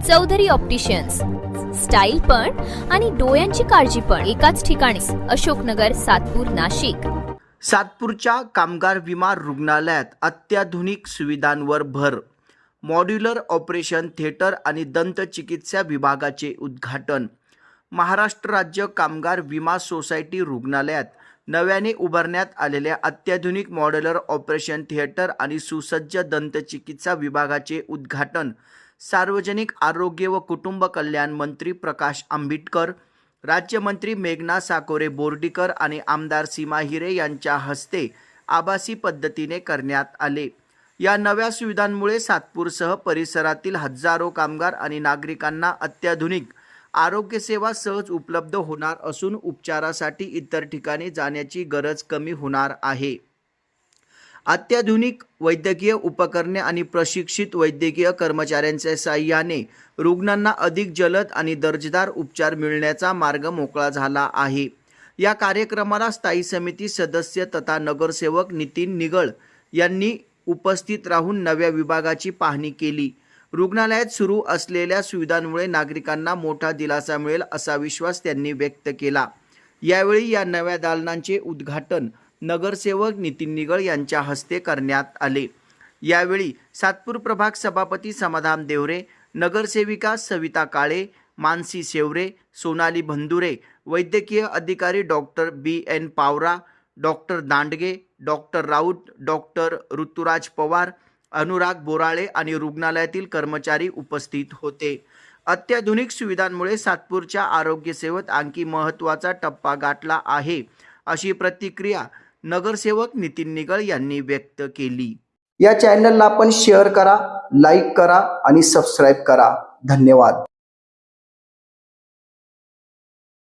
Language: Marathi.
चौधरी ऑप्टिशियन्स, स्टाईल पण आणि डोळ्यांची काळजी पण एकाच ठिकाणी. अशोकनगर, सातपूर, नाशिक. सातपूरच्या कामगार विमा रुग्णालयात अत्याधुनिक सुविधांवर भर. मॉड्यूलर ऑपरेशन थिएटर आणि दंतचिकित्सा विभागाचे उद्घाटन. महाराष्ट्र राज्य कामगार विमा सोसायटी रुग्णालयात नव्याने उभारण्यात आलेल्या अत्याधुनिक मॉड्यूलर ऑपरेशन थिएटर आणि सुसज्ज दंतचिकित्सा विभागाचे उद्घाटन सार्वजनिक आरोग्य व कुटुंब कल्याण मंत्री प्रकाश आंबेडकर, राज्यमंत्री मेघना साकोरे बोर्डीकर आणि आमदार सीमा हिरे यांच्या हस्ते आभासी पद्धतीने करण्यात आले. या नव्या सुविधांमुळे सातपूरसह परिसरातील हजारो कामगार आणि नागरिकांना अत्याधुनिक आरोग्य सेवा सहज उपलब्ध होणार असून उपचारासाठी इतर ठिकाणी जाण्याची गरज कमी होणार आहे. अत्याधुनिक वैद्यकीय उपकरणे आणि प्रशिक्षित वैद्यकीय कर्मचाऱ्यांच्या साहाय्याने रुग्णांना अधिक जलद आणि दर्जेदार उपचार मिळण्याचा मार्ग मोकळा झाला आहे. या कार्यक्रमाला स्थायी समिती सदस्य तथा नगरसेवक नितीन निगळ यांनी उपस्थित राहून नव्या विभागाची पाहणी केली. रुग्णालयात सुरू असलेल्या सुविधांमुळे नागरिकांना मोठा दिलासा मिळेल असा विश्वास त्यांनी व्यक्त केला. यावेळी या नव्या दालनांचे उद्घाटन नगरसेवक नितीन निगळ यांच्या हस्ते करण्यात आले. यावेळी सातपूर प्रभाग सभापती समाधान देवरे, नगरसेविका सविता काळे, मानसी शेवरे, सोनाली भंदुरे, वैद्यकीय अधिकारी doctor BN Pawara, doctor Dandge, doctor Raut, doctor Rituraj Pawar, Anurag Borale आणि रुग्णालयातील कर्मचारी उपस्थित होते. अत्याधुनिक सुविधांमुळे सातपूरच्या आरोग्य सेवेत आणखी महत्त्वाचा टप्पा गाठला आहे अशी प्रतिक्रिया नगरसेवक नितीन निगळ यांनी व्यक्त केली. या चॅनलला आपण शेअर करा, लाईक करा आणि सबस्क्राईब करा. धन्यवाद.